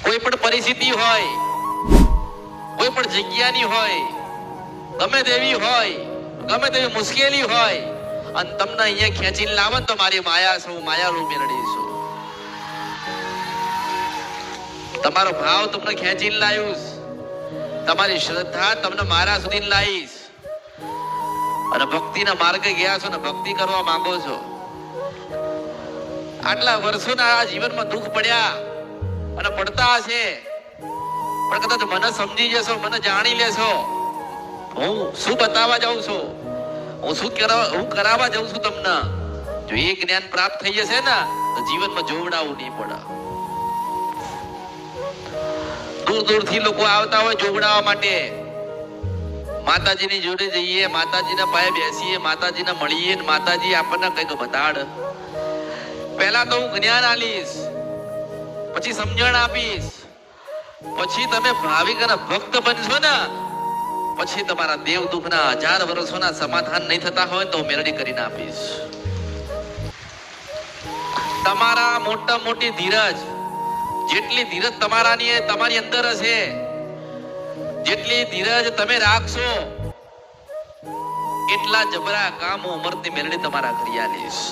કોઈ પણ પરિસ્થિતિ હોય, કોઈ પણ જગ્યાની હોય, ગમે તેવી હોય, ગમે તેવી મુશ્કેલી હોય, અને તમને અહીંયા ખેંચીને લાવો તો મારી માયા છું, માયારૂપ મેળડી છું. તમારો ભાવ તમને ખેંચીને લાવ્યું, તમારી શ્રદ્ધા તમને મારા સુધી લાવીશ, અને ભક્તિના માર્ગે ગયા છો ને ભક્તિ કરવા માંગો છો. આટલા વર્ષોના આ જીવનમાં દુઃખ પડ્યા અને પડતા હશે, પણ કદાચ મને સમજી જશો, મને જાણી લેશો, હું શું બતાવવા જાઉં છું, હું કરાવવા જાઉં છું તમને. જો એ જ્ઞાન પ્રાપ્ત થઈ જશે ને તો જીવનમાં જોવડાવવું નહીં પડે. દૂર દૂરથી લોકો આવતા હોય જોવડાવવા માટે. માતાજીની જોડે જઈએ, માતાજીના પાયે બેસીએ, માતાજીને મળીએ, માતાજી આપણને કંઈક બતાડ. પહેલા તો હું જ્ઞાન આલીશ, પછી સમજણ આપીશ, પછી તમે ભાવિક અને ભક્ત બનશો ને પછી તમારા દેવ દુઃખના 1000 વર્ષોના સમાધાન નહીં થતા હોય તો મેળડી કરીને આપીશ. તમારા મોટા મોટી ધીરજ, જેટલી ધીરજ તમારી અંદર હશે, જેટલી ધીરજ તમે રાખશો, એટલા જબરા કામ હું અમૃતની મેળડી તમારા કરી આલીશ.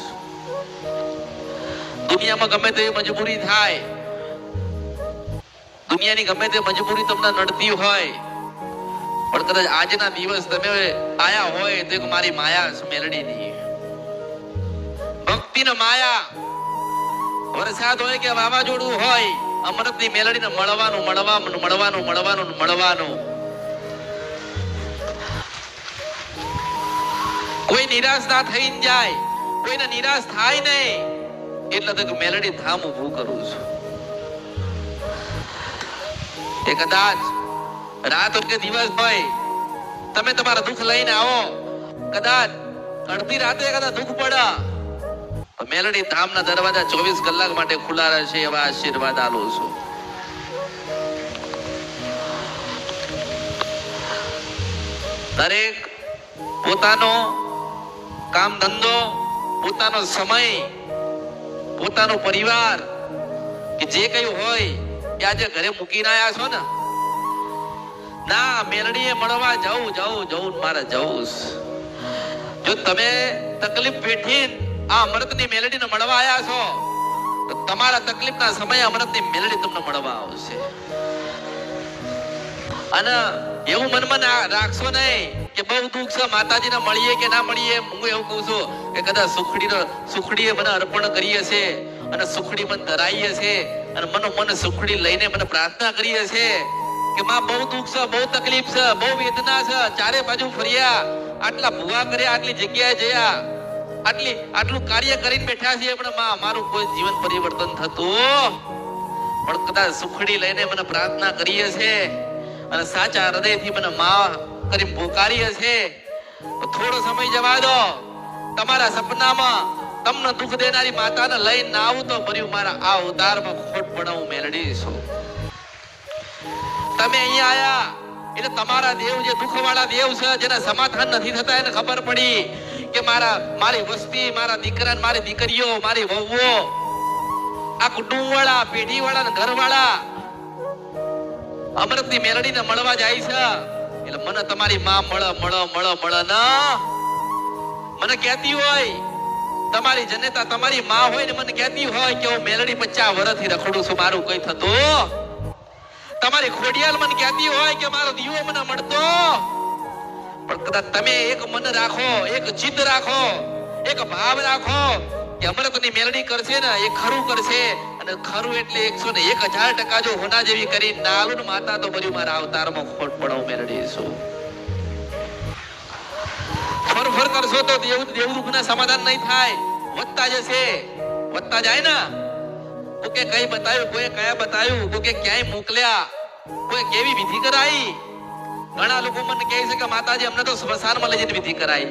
દુનિયામાં ગમે તેવી મજબૂરી થાય, દુનિયાની ગમે તે મજબૂરી તમને નડતી હોય, પણ કદાચ આજના દિવસ તમે આયા હોય તો મારી માયા મેલડીની ભક્તિની માયા. વરસાદ હોય કે વાવાઝોડું હોય, અમૃતની મેલડીને મળવાનું મળવાનું મળવાનું મળવાનું મળવાનું. કોઈ નિરાશ ના થઈ જાય, કોઈને નિરાશ થાય નહીં, એટલે તો મેલડી ધામ ઊભું કરું છું. એ કદાચ રાત હોય કે દિવસ હોય, તમે તમારા દુઃખ લઈને આવો, કદાચ અડધી રાતે કદાચ દુઃખ પડે તો મેલડી ધામના દરવાજા 24 કલાક માટે ખુલ્લા રહેશે, એવા આશીર્વાદ આલું છું. દરેક પોતાનો કામ ધંધો, પોતાનો સમય, પોતાનો પરિવાર કે જે કઈ હોય એ આજે ઘરે મૂકીને આયા છો ને, ના મેલડીએ મળવા જવું મારે જવું. જો તમે તકલીફ વેઠીને આ અમૃતની મેલડીને મળવા આયા છો તો તમારા તકલીફના સમયે અમૃતની મેલડી તમને મળવા આવશે. અને એવું મનમાં રાખશો નહીં કે બહુ દુઃખ છે, માતાજીને મળીએ કે ના મળીએ. હું એવું કહું છું કે કદાચ સુખડીએ મને અર્પણ કરી હશે અને સુખડી મને ધરાઈ હશે અને મન સુખડી લઈને મને પ્રાર્થના કરી હશે કે માં બહુ દુઃખ છે, બહુ તકલીફ છે, બહુ વેદના છે, ચારે બાજુ ફર્યા, આટલા ભૂવા કર્યા, આટલી જગ્યાએ જયા, આટલું કાર્ય કરીને બેઠા છીએ, પણ માં મારું કોઈ જીવન પરિવર્તન થતું, પણ કદાચ સુખડી લઈને મને પ્રાર્થના કરી હશે અને સાચા હૃદયથી મને માં કરી પોકારી હશે તો થોડો સમય જવા દો. તમારા સપનામાં તમને દુઃખ દેનારી માતાને લઈને આવું તો ભર્યું મારા આ અવતારમાં ખોટ પડાવું મેલડી છું. તમે અહીંયા આયા એટલે તમારા દેવ જે દુઃખવાળા દેવ છે, જેના સમાધાન નથી થતા, એને ખબર પડી કે મારી વસ્તી, મારા દીકરા, મારી દીકરીઓ, મારી વહુઓ, આ કુટુંબ વાળા, પેઢી વાળા, ઘર વાળા અમૃતની મેલડીને મળવા જાય છે. એટલે મને તમારી માં મળે ના, મને કહેતી હોય, તમારી જનેતા તમારી માં હોય ને મને કહેતી હોય કે હું મેલડી 50 વર્ષથી રખડું છું, મારું કઈ થતું. તમારી ખોડિયાલ મને કહેતી હોય કે મારો દીવો મને મળતો, પણ કદાચ તમે એક મન રાખો, એક જીદ રાખો, એક ભાવ રાખો કે અમૃતની મેલડી કરશે ને એ ખરું કરશે, અને ખરું એટલે 101,000% જો હોના જેવી કરી નાલું માતા તો બધું મારા અવતારમાં ખોટ પડો મેલડી છું. ફર કરશો તો દેવ દુઃખના સમાધાન નહીં થાય, વધતા જશે, વધતા જાય ને. કોકે કઈ બતાવ્યું, કોઈ કયા બતાવ્યું, કોકે ક્યાંય મોકલ્યા, કોઈ કેવી વિધિ કરાઈ. ઘણા લોકો મને કહે છે કે માતાજી અમને તો સ્મશાનમાં લઈ જઈને વિધિ કરાઈ,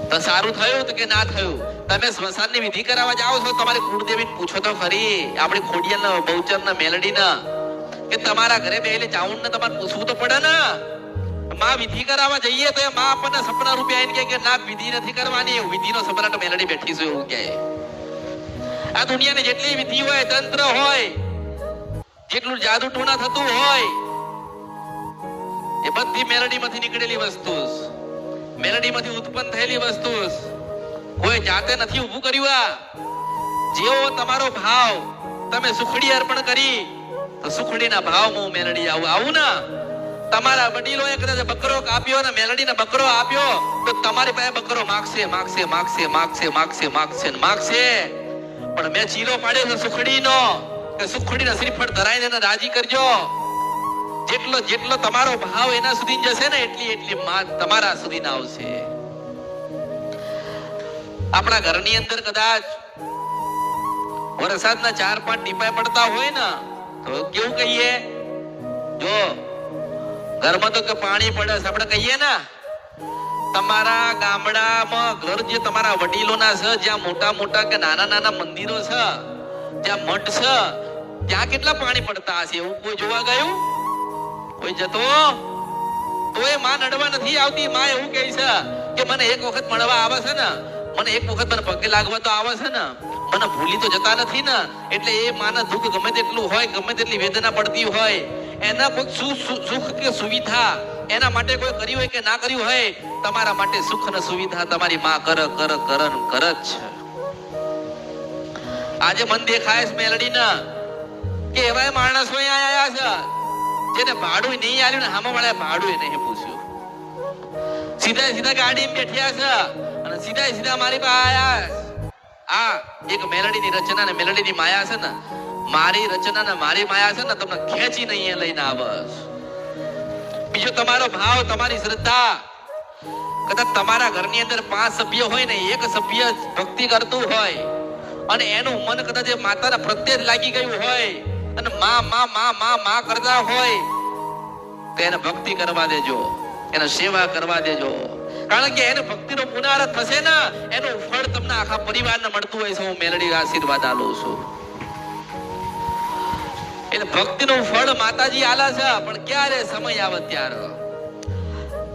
તો સારું થયું તો કે ના થયું. તમે સ્મશાનની વિધિ કરાવવા જાઓ છો, તમારી કુળદેવીને પૂછો તો ખરી, આપણી ખોડિયાલના, બહુચરના, મેલડીના, કે તમારા ઘરે બેહીને ચાઉંડ ને તમારે પૂછવું તો પડે ને. માં વિધિ કરાવવા જઈએ તો એ માં આપણને સપના રૂપે આવીને કે ના વિધિ નથી કરવાની, વિધિનો સપના તો મેલડી બેઠી છે એવું કહે. આ દુનિયાની જેટલી વિધિ હોય, તંત્ર હોય, જેટલું જાદુ ટૂણા થતું હોય એ બધી મેલડીમાંથી નીકળેલી વસ્તુ, મેલડીમાંથી ઉત્પન્ન થયેલી વસ્તુ, કોઈ જાતે નથી ઊભું કર્યું. આ જેવો તમારો ભાવ, તમે સુખડી અર્પણ કરી તો સુખડીના ભાવમાં હું મેલડી આવું ને. તમારા વડીલોએ કદાચ બકરો કાપ્યો ને મેલડીને બકરો આપ્યો તો તમારી પાસે બકરો માગશે માગશે માગશે માગશે માગશે માગશે માગશે. પણ મેં ચીલો પાડ્યો છે સુખડીનો કે સુખડીના શ્રીફળ ધરાઈને એને રાજી કરજો. જેટલો જેટલો તમારો ભાવ એના સુધી જશે ને એટલી એટલી માં તમારા સુધી ના આવશે. આપણા ઘરની અંદર કદાચ વરસાદના 4-5 ટીપા પડતા હોય ને તો કેવું કહીએ, જો ઘરમાં તો કે પાણી પડે આપણે કહીએ ને. તમારા ગામડામાં ઘર જે તમારા વડીલોના છે, જ્યાં મોટા મોટા કે નાના નાના મંદિરો છે, જ્યાં મઠ છે, ત્યાં કેટલા પાણી પડતા હશે? એવું કોઈ જોવા ગયું? કોઈ જતો? તો એ માં નડવા નથી આવતી. માં એવું કહે છે કે મને એક વખત મળવા આવે છે ને, મને એક વખત મને પગે લાગવા તો આવે છે ને, મને ભૂલી તો જતા નથી ને. એટલે એ માના દુઃખ ગમે તેટલું હોય, ગમે તેટલી વેદના પડતી હોય, એના કોઈ સુખ કે સુવિધા એના માટે કોઈ કર્યું હોય કે ના કર્યું હોય, તમારા માટે સુખ અને સુવિધા તમારી માં કર કર કર કર જ છે. આજે મન દેખાય છે મેલડીના કે એવા માણસો અહીંયા આયા છે જેને ભાડું નહીં આવ્યું ને હામા વાળા ભાડું નહીં પૂછ્યું. સીધા સીધા ગાડીમાં બેઠ્યા છે અને સીધા સીધા મારી પાસે આયા. આ એક મેલડીની રચના ને મેલડીની માયા છે ને, મારી રચના ને મારી માયા છે ને, તમને ખેંચીને અહીંયા લઈને આવે. બીજો તમારો ભાવ, તમારી શ્રદ્ધા. કદાચ તમારા ઘરની અંદર 5 સભ્ય હોય ને, એક સભ્ય ભક્તિ કરતું હોય અને એનું મન કદાચ માતાના પ્રત્યે જ લાગી ગયું હોય અને માં માં માં માં માં કરતા હોય તો એને ભક્તિ કરવા દેજો, એને સેવા કરવા દેજો. કારણ કે એને ભક્તિનો પુનરાવર્તન થશે ને, એનું ફળ તમને આખા પરિવારને મળતું હોય છે. હું મેલડી આશીર્વાદ આલું છું. એટલે ભક્તિનું ફળ માતાજી આલા છે, પણ ક્યારે સમય આવે ત્યારે.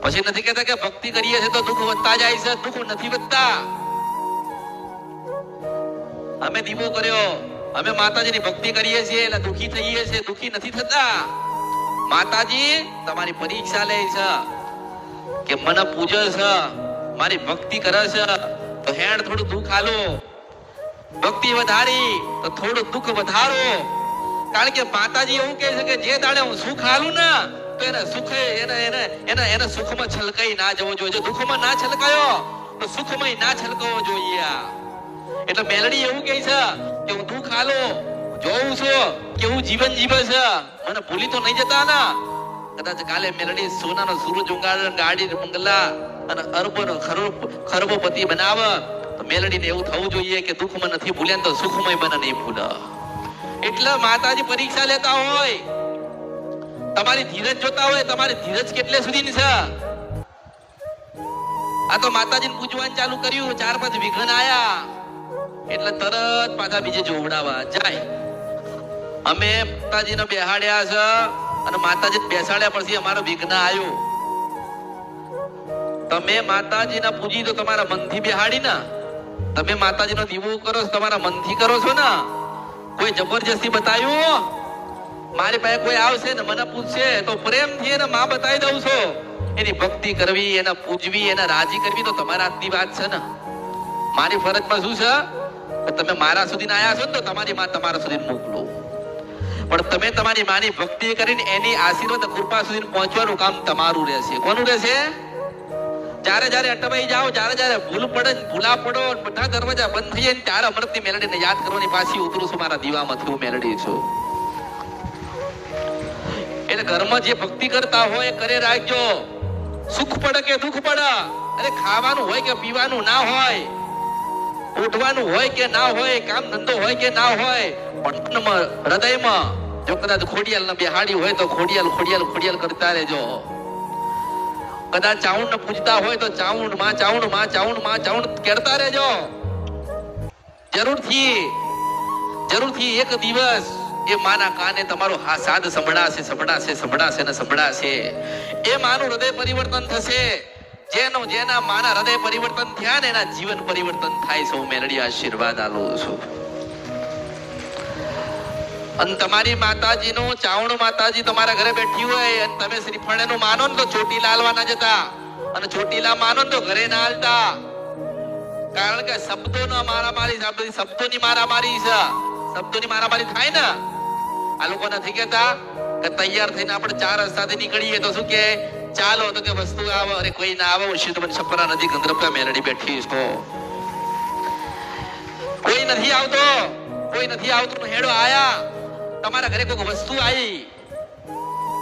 પછી નથી કહેતા કે ભક્તિ કરીએ છીએ તો દુઃખ વધતા જાય છે. દુઃખ નથી વધતા. અમે દીવો કર્યો, અમે માતાજીની ભક્તિ કરીએ છીએ એટલે દુઃખી થઈએ છીએ, દુઃખી નથી થતા. માતાજી તમારી પરીક્ષા લે છે કે મને પૂજે છે, મારી ભક્તિ કરે છે તો હેડ થોડું દુઃખ આલો, ભક્તિ વધારી તો થોડું દુઃખ વધારો. કારણ કે માતાજી એવું કહે છે કે જે દાડે હું સુખ આલું ને તો એને સુખે એને સુખમાં છલકાઈ ના જવો જોઈએ. જો દુઃખમાં ના છલકાયો તો સુખમાં ના છલકાવો જોઈએ. એટલે મેલડી એવું કહે છે કે હું દુઃખ આલો જોઉં છું કેવું જીવન જીવે છે, મને ભૂલી તો નહીં જતા ને. કદાચ કાલે મેલડી સોનાનો સૂરજ ઉગાડે, ગાડી બંગલા અને અરબોનો ખરબોપતિ બનાવે તો મેલડીને એવું થવું જોઈએ કે દુઃખમાં નથી ભૂલ્યા તો સુખમય મને નહીં ભૂલે. એટલે માતાજી પરીક્ષા લેતા હોય, તમારી ધીરજ જોતા હોય. તમારી ધીરજ કેટલે સુધીની છે? આ તો માતાજીને પૂજવાનું ચાલુ કર્યું, 4-5 વિઘ્ન આયા એટલે તરત પાછા બીજે જોવડાવા જાય. અમે માતાજીને બેહાડ્યા છે અને માતાજી બેસાડ્યા પછી અમારો વિઘ્ન આવ્યો. તમે માતાજીને પૂજી તો તમારા મનથી બેહાડી ને, તમે માતાજીનો દીવો કરો છો તમારા મનથી કરો છો ને. કોઈ જબરજસ્તી બતાવ્યું? મારી પાસે કોઈ આવશે ને મને પૂછશે તો પ્રેમથી એને માં બતાવી દઉં છું. એની ભક્તિ કરવી, એને પૂજવી, એને રાજી કરવી તો તમારા હાથની વાત છે ને. મારી ફરજમાં શું છે? તમે મારા સુધી આયા છો ને તો તમારી માં તમારા સુધી મોકલો. પણ તમે તમારી માની ભક્તિ કરીને એની આશીર્વાદ કૃપા સુધી પહોંચવાનું કામ તમારું રહેશે. કોનું રહેશે? જ્યારે જ્યારે અટવાઈ જાઓ, જ્યારે જ્યારે ભૂલ પડે, ભૂલા પડો, બધા દરવાજા બંધ થઈ જાય ત્યારે અમૃતની મેલડીને યાદ કરવાની પાછી ઉતરું છું મારા દીવામાંથી. હું મેલડી છું. એટલે ઘરમાં જે ભક્તિ કરતા હોય કરે રાખજો. સુખ પડે કે દુઃખ પડે, અરે ખાવાનું હોય કે પીવાનું ના હોય, ઉઠવાનું હોય કે ના હોય, કામ ધંધો હોય કે ના હોય, પણ હૃદયમાં જો કદાચ ખોડિયાલ ને બેહાડી હોય તો ખોડિયાલ ખોડિયાલ ખોડિયાલ કરતા રહેજો. કદાચ ચાઉંડ ને પૂજતા હોય તો ચાઉંડ માં ચાઉંડ માં ચાઉંડ માં ચાઉંડ કરતા રહેજો. જરૂરથી એક દિવસ એ માના કાને તમારો સાદ સંભળાશે સંભળાશે સંભળાશે ને સંભળાશે. એ માનું હૃદય પરિવર્તન થશે. જેના માના હૃદય પરિવર્તન થયા ને એના જીવન પરિવર્તન થાય છે. હું મેલડી આશીર્વાદ આલું છું. અને તમારી માતાજીનું ચાવણું માતાજી તમારા ઘરે બેઠી હોય અને તમે શ્રીફળનું માનો ને તો ચોટીલા હાલવા ના જતા, અને ચોટીલા માનો ને તો ઘરે ના હાલતા. કારણ કે શબ્દોનો મારામારી, શબ્દોની મારામારી છે. શબ્દોની મારામારી થાય ને. આ લોકો નથી કહેતા કે તૈયાર થઈને આપણે 4 રસ્તાથી નીકળીએ તો શું કે ચાલો, તો કે વસ્તુ આવે. અરે કોઈ ના આવે. શિવબન છપરા નજીક અંદરપા મેલડી બેઠી છો, કોઈ નથી આવતો, કોઈ નથી આવતું. હેડો આયા, તમારા ઘરે કોઈ વસ્તુ આવી.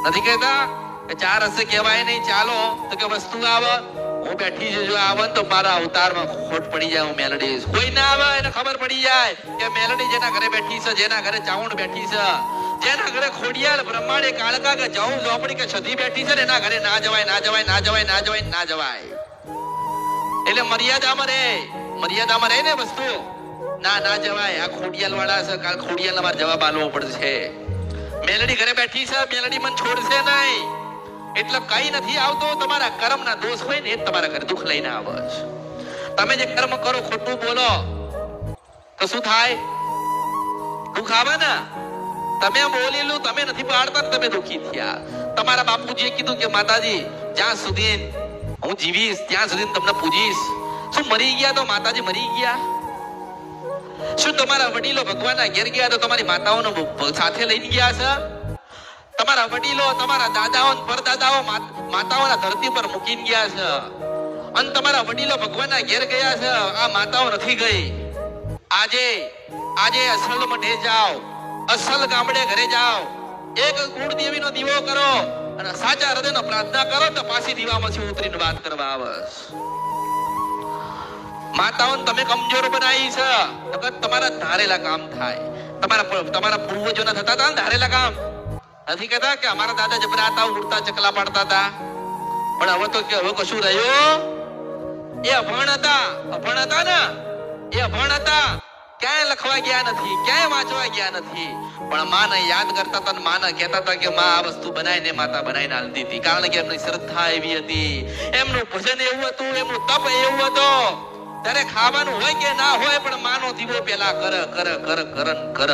નથી કહેતા કે 4 રસ્તે કહેવાય નહીં ચાલો, તો કે વસ્તુ આવે. હું બેઠી છું, જો આવે તો મારા અવતારમાં ખોટ પડી જાય. હું મેલડી, કોઈ ના આવે એને ખબર પડી જાય કે મેલડી જેના ઘરે બેઠી છે, જેના ઘરે ચાવણ બેઠી છે, જેના ઘરે ખોડિયાલ બ્રહ્માંડે કાળકા કે જાઉં ઝોપડી કે છધી બેઠી છે ને એના ઘરે ના જવાય, ના જવાય, ના જવાય, ના જવાય, ના જવાય. એટલે મર્યાદામાં રહે ને વસ્તુ. ના જવાય. આ ખોડિયાલ વાળા છે, કાલ ખોડિયાલ મારે જવાબ આલવો પડશે. મેલડી ઘરે બેઠી છે, મેલડી મન છોડશે નહીં. એટલે કઈ નથી આવતો. તમારા કર્મના દોષ હોય ને એ તમારા ઘરે દુઃખ લઈને આવે છે. તમે જે કર્મ કરો, ખોટું બોલો તો શું થાય? દુઃખ આવે ને. તમે બોલેલું તમે નથી પાડતા, તમે દુઃખી થયા. તમારા બાપુજીએ કીધું કે માતાજી જ્યાં સુધી હું જીવીશ ત્યાં સુધી તમને પૂજીશ. શું મરી ગયા તો માતાજી મરી ગયા? શું તમારા વડીલો ભગવાનના ઘેર ગયા તો તમારી માતાઓને સાથે લઈને ગયા છે? તમારા વડીલો, તમારા દાદાઓ, પરદાદાઓ માતાઓના ધરતી પર મૂકીને ગયા છે. અને તમારા વડીલો ભગવાનના ઘેર ગયા છે, આ માતાઓ નથી ગઈ. આજે અસલ મઢે જાઓ, અસલ ગામડે ઘરે જાઓ, એક કુળદેવીનો દીવો કરો અને સાચા હૃદયનો પ્રાર્થના કરો તો પાછી દીવામાંથી ઉતરીને વાત કરવા આવે. માતાઓને તમે કમજોર બનાવી છે, તમારા ધારેલા કામ થાય. તમારા પૂર્વજોના થતા હતા ને ધારેલા કામ. નથી કહેતા કે અમારા દાદા જબરા હતા, ઉડતા ચકલા પાડતા હતા. પણ હવે તો કે હવે કશું રહ્યું? એ અભણ હતા ને, એ અભણ હતા. ક્યાંય લખવા ગયા નથી, ક્યાંય વાંચવા ગયા નથી. પણ માને યાદ કરતા હતા, માને કહેતા હતા કે માં આ વસ્તુ બનાવીને માતા બનાવીને આલતી હતી. કારણ કે એમની શ્રદ્ધા એવી હતી, એમનું ભજન એવું હતું, એમનું તપ એવું હતું. ત્યારે ખાવાનું હોય કે ના હોય પણ માનો દીવો પેલા કર.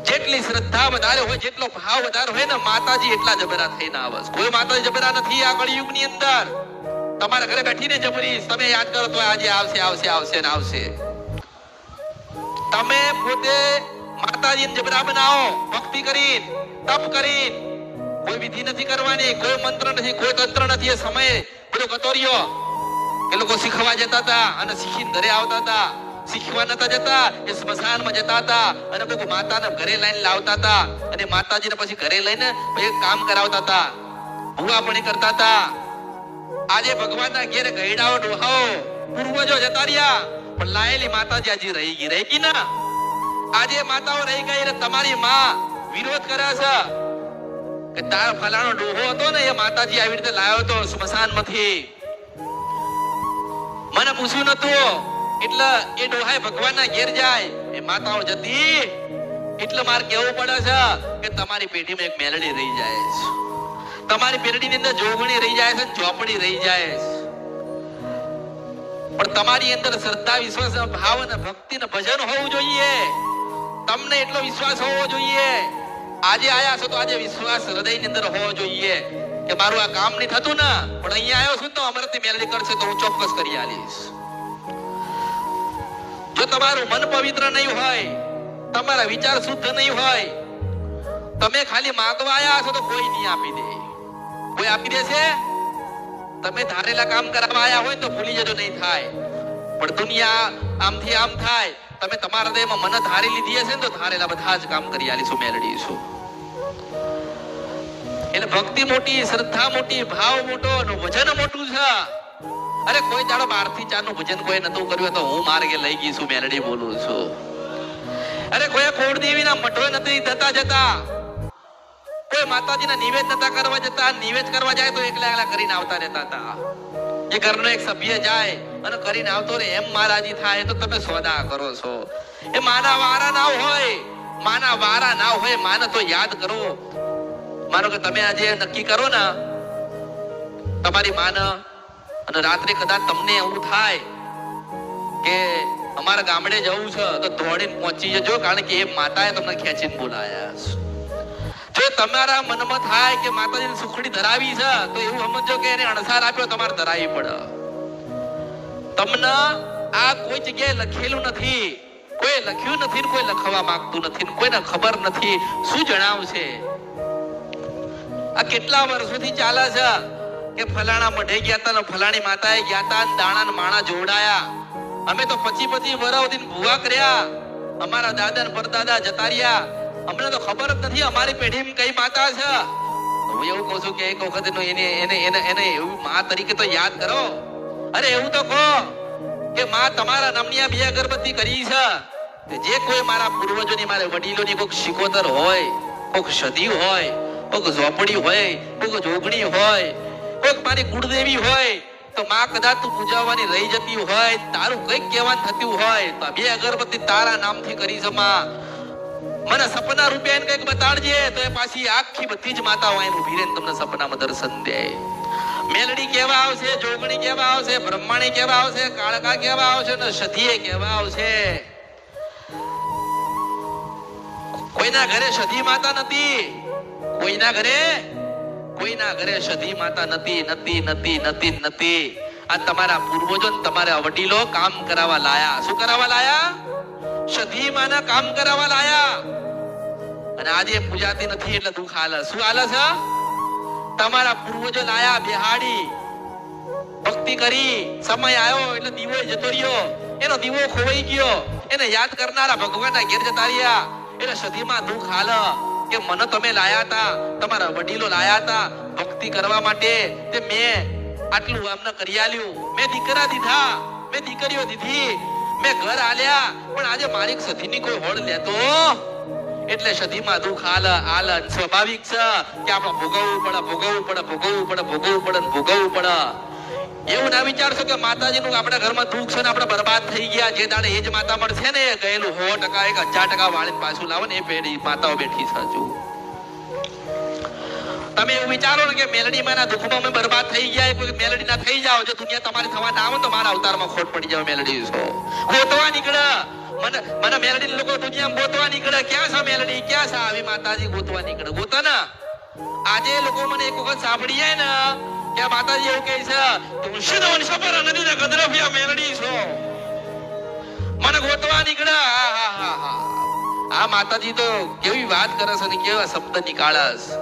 જેટલી શ્રદ્ધા વધારે હોય, જેટલો ભાવ વધારે હોય ને, માતાજી એટલા જબરા થઈને આવે. કોઈ માતાજી જબરા નથી આ કળિયુગની અંદર. તમારા ઘરે બેઠીને જબરી તમે યાદ કરો તો આજે આવશે ને આવશે. તમે પોતે માતાજીને જબરા બનાવો, ભક્તિ કરીને, તપ કરીને. કોઈ વિધિ નથી કરવાની, કોઈ મંત્ર નથી, કોઈ તંત્ર નથી. એ સમય બધો ગતોર્યો. એ લોકો શીખવા જતા હતા અને શીખીને ઘરે આવતા હતા. શીખવા નતા જતા, એ સ્મશાનમાં જતા હતા અને કોઈ માતાને ઘરે લઈને લાવતા હતા અને માતાજીને પછી ઘરે લઈને પછી કામ કરાવતા હતા, ભૂવાપણી કરતા હતા. આજે ભગવાનના ઘેરે ગયડાઓ ડોહાઓ પૂર્વજો જતા રહ્યા, પણ લાયેલી માતાજી આજે રહી ગઈ ના. આજે માતાઓ રહી ગઈ ને તમારી માં વિરોધ કરે છે કે તાર ફલાણો ડોહો હતો ને એ માતાજી આવી રીતે લાવ્યો હતો સ્મશાનમાંથી, મને પૂછ્યું નતું. એટલે એ ડોહાય ભગવાનના ઘેર જાય, એ માતાઓ જતી. એટલે મારે કેવું પડે છે કે તમારી પેઢીમાં એક મેલડી રહી જાય છે, તમારી પેઢીની અંદર જોગણી રહી જાય છે, ચોપડી રહી જાય છે. પણ તમારી અંદર શ્રદ્ધા, વિશ્વાસ, ભાવ અને ભક્તિ ને ભજન હોવું જોઈએ. તમને એટલો વિશ્વાસ હોવો જોઈએ. આજે આયા છો તો આજે વિશ્વાસ હૃદયની અંદર હોવો જોઈએ કે મારું આ કામ નહીં થતું ને, પણ અહીંયા આવ્યો છું તો અમરથી મેલડી કરશે તો હું ચોક્કસ કરી આલીશ. જો તમારું મન પવિત્ર નહીં હોય, તમારા વિચાર શુદ્ધ નહીં હોય, તમે ખાલી માંગવા આવ્યા છો તો કોઈ નહીં આપી દે. કોઈ આપી દેશે? તમે ધારેલા કામ કરવા આવ્યા હોય તો ભૂલી જજો, નહીં થાય. પણ દુનિયા આમથી આમ થાય. તમે તમારા હૃદયમાં મન ધારી લીધી હશે ને તો ધારેલા બધા જ કામ કરી આલીશું, મેળવીશું. એટલે ભક્તિ મોટી, શ્રદ્ધા મોટી, ભાવ મોટો અને વજન મોટું છે. અરે કોઈ દાડો 12 થી 4 નું ભજન કોઈ નતું કર્યું તો હું માર્ગે લઈ ગઈ છું, મેલડી બોલું છું. અરે કોઈ કુળદેવીના મઠો નથી જતા, કોઈ માતાજીના નિવેદ નતા કરવા જતા. નિવેદ કરવા જાય તો એકલા કરીને આવતા રહેતા હતા. એ ઘરનો એક સભ્ય જાય અને કરીને આવતો રે એમ મહારાજી થાય તો તમે સોદા કરો છો. એ માના વારા ના હોય, માને તો યાદ કરો. માનો કે તમે આજે નક્કી કરો ને તમારી માને, અને રાત્રે કદાચ તમને એવું થાય કે અમારા ગામડે જવું છે તો દોડીને પહોંચી જજો, કારણ કે એ માતાએ તમને ખેંચીને બોલાયા. જો તમારા મનમાં થાય કે માતાજીની સુખડી ધરાવી છે તો એવું સમજો કે એને અણસાર આપ્યો, તમારે ધરાવી પડે. તમને આ કોઈ જગ્યાએ લખેલું નથી, કોઈ લખ્યું નથી, કોઈ લખવા માંગતું નથી, કોઈને ખબર નથી શું જણાવશે. આ કેટલા વર્ષોથી ચાલે છે કે ફલાણા મઢે ગયા હતા ને ફલાણી માતાએ ગયા હતા, દાણા ને માણા જોડાયા. અમે તો 25 વર્ષ સુધી ભૂવા કર્યા, અમારા દાદા ને પરદાદા જતા રહ્યા, અમને તો ખબર જ નથી અમારી પેઢીમાં કઈ માતા છે. હું એવું કહું છું કે એક વખત એને એવું માં તરીકે તો યાદ કરો. અરે એવું તો કહો કે માં તમારા નામની 2 અગરબત્તી કરી છે. જે કોઈ મારા પૂર્વજોની, મારા વડીલોની કોઈક શિકોતર હોય, કોઈક સદી હોય, કોઈક ઝોપડી હોય, કોઈક જોગણી હોય, કોઈક મારી કુળદેવી હોય, તો માં કદાચ તું પૂજાવાની રહી જતી હોય, તારું કઈક કહેવાનું થતું હોય તો 2 અગરબત્તી તારા નામથી કરી છે માં. મને સપના રૂપે એને કઈક બતાડજે તો એ પાછી આખી બધી જ માતાઓ આઈને ઊભી રહીને તમને સપનામાં દર્શન દે. મેલડી કેવા આવશે, જોગણી કેવા આવશે, બ્રહ્માણી કેવા આવશે, કાળકા કેવા આવશે ને સધીએ કેવા આવશે. કોઈના ઘરે સધી માતા નથી, કોઈના ઘરે સધી માતા નથી. આ તમારા પૂર્વજો ને તમારા વડીલો કામ કરાવવા લાયા. શું કરાવવા લાયા? સધી માના કામ કરાવવા લાયા. અને આજે પૂજાતી નથી એટલે દુઃખ હાલે. શું હાલે છે? તમારા પૂર્વજો લાયા, બેહાડી ભક્તિ કરી, સમય આવ્યો એટલે દીવો જતો રહ્યો, એનો દીવો ખોવાઈ ગયો, એને યાદ કરનારા ભગવાનના ઘેર જતા રહ્યા. એટલે સધીમાં દુઃખ હાલે કે મને તમે લાયા હતા, તમારા વડીલો લાયા હતા ભક્તિ કરવા માટે, તે મેં આટલું આમને કરી આલ્યું, મેં દીકરા દીધા, મેં દીકરીઓ દીધી, મેં ઘર આલ્યા, પણ આજે મારી સધીની કોઈ હોડ લેતો. એટલે સધીમાં દુઃખ હાલે. સ્વાભાવિક છે કે આપણે ભોગવવું પડે. એવું ના વિચારશો કે માતાજીનું આપણા ઘરમાં દુઃખ છે ને આપણે બરબાદ થઈ ગયા. જે દાડે એ જ માતા મળશે ને એ ગયેલું 100%, 1000% વાળીને પાછું લાવો ને એ પેઢી માતાઓ બેઠી છે. હજુ તમે એવું વિચારો ને કે મેલડી માના દુઃખમાં અમે બરબાદ થઈ ગયા, કોઈ મેલડી ના થઈ જાઓ. જો દુનિયા તમારી થવા ના આવે તો મારા અવતારમાં ખોટ પડી જાવ. મેલડી છો ગોતવા નીકળે, મને મેલડી લોકો દુનિયામાં ગોતવા નીકળે. ક્યાં છે મેલડી, ક્યાં છે આવી માતાજી? ગોતવા નીકળે, ગોતા ને. આજે લોકો મને એક વખત સાંભળી જાય ને કે માતાજી એવું કહે છે તુલસીનો વંશ પર નદીના ગદરફિયા મેલડી છો, મને ગોતવા નીકળે. આ માતાજી તો કેવી વાત કરે છે ને કેવા શબ્દ નીકાળે છે.